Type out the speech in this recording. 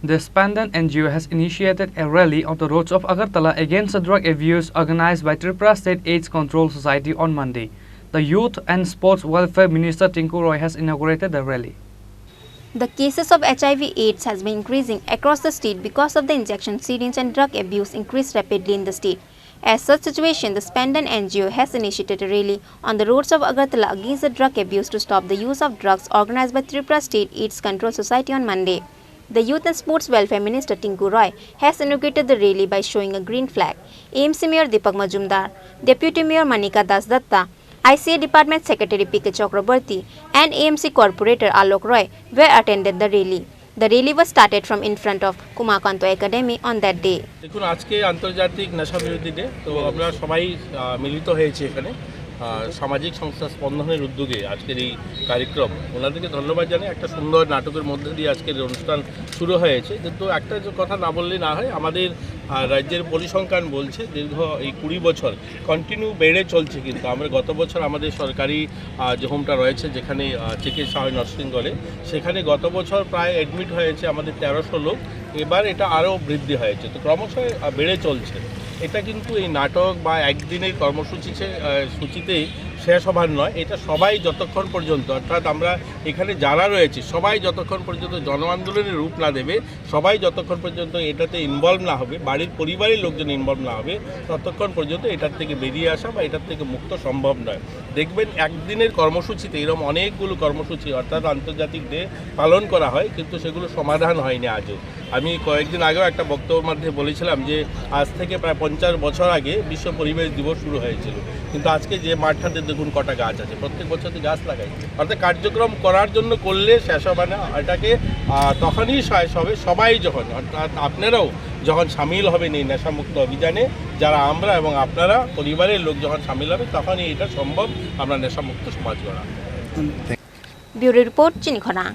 The Spandan NGO has initiated a rally on the roads of Agartala against the drug abuse organized by Tripura State AIDS Control Society on Monday. The Youth and Sports Welfare Minister Tinku Roy has inaugurated the rally. The cases of HIV/AIDS has been increasing across the state because of the injection syringe and drug abuse increased rapidly in the state. As such situation, the Spandan NGO has initiated a rally on the roads of Agartala against the drug abuse to stop the use of drugs organized by Tripura State AIDS Control Society on Monday. The Youth and Sports Welfare Minister Tinku Roy has inaugurated the rally by showing a green flag. AMC Mayor Deepak Majumdar, Deputy Mayor Manika Das Datta, ICA Department Secretary P.K. Chakrabarti and AMC Corporator Alok Roy were attended the rally. The rally was started from in front of Kumakanto Academy on that day. দেখুন আজকে আন্তর্জাতিক নেশা বিরোধী day তো আমরা সবাই মিলিত হয়েছে এখানে সামাজিক সংস্থা স্পন্দনের উদ্যোগে আজকের এই কার্যক্রম ওনাদেরকে ধন্যবাদ জানাই একটা সুন্দর নাটকের মধ্যে দিয়ে আজকের অনুষ্ঠান শুরু হয়েছে কিন্তু একটা কথা না বললে না হয় আমাদের রাজ্যের পরিসংখ্যান বলছে দীর্ঘ এই 20 বছর কন্টিনিউ বেড়ে চলছে কিন্তু আমরা গত বছর আমাদের সরকারি যে হোমটা রয়েছে যেখানে চিকিৎসা হয় নরসিংগড়ে সেখানে গত বছর প্রায় অ্যাডমিট হয়েছে আমাদের 1300 লোক এবার এটা আরও বৃদ্ধি হয়েছে তো ক্রমশ বেড়ে চলছে এটা কিন্তু এই নাটক বা একদিনের কর্মসূচিতে শেষ হবার নয় এটা সবাই যতক্ষণ পর্যন্ত অর্থাৎ আমরা এখানে যারা রয়েছে সবাই যতক্ষণ পর্যন্ত জন আন্দোলনের রূপ না দেবে সবাই যতক্ষণ পর্যন্ত এটাতে ইনভলভ না হবে বাড়ির পরিবারের লোকজন ইনভলভ না হবে ততক্ষণ পর্যন্ত এটার থেকে বেরিয়ে আসা বা এটার থেকে মুক্ত সম্ভব নয় দেখবেন একদিনের কর্মসূচিতে এরকম অনেকগুলো কর্মসূচি অর্থাৎ আন্তর্জাতিক ডে পালন করা হয় কিন্তু সেগুলো সমাধান হয়নি আজও আমি কয়েকদিন আগেও একটা বক্তব্যের মধ্যে বলেছিলাম যে আজ থেকে প্রায় 50 বছর আগে বিশ্ব পরিবেশ দিবস শুরু হয়েছিল কিন্তু আজকে যে মাঠটাতে দেখুন কটা গাছ আছে প্রত্যেক বছর তো গাছ লাগাই অর্থাৎ কার্যক্রম করার জন্য করলে শেষ হবে না এটাকে তখনই শেষ হবে সবাই যখন অর্থাৎ আপনারাও যখন সামিল হবেন এই নেশামুক্ত অভিযানে যারা আমরা এবং আপনারা পরিবারের লোক যখন সামিল হবে তখনই এটা সম্ভব আমরা নেশামুক্ত সমাজ গড়া। ব্যুরো রিপোর্ট চিনি খোরাং।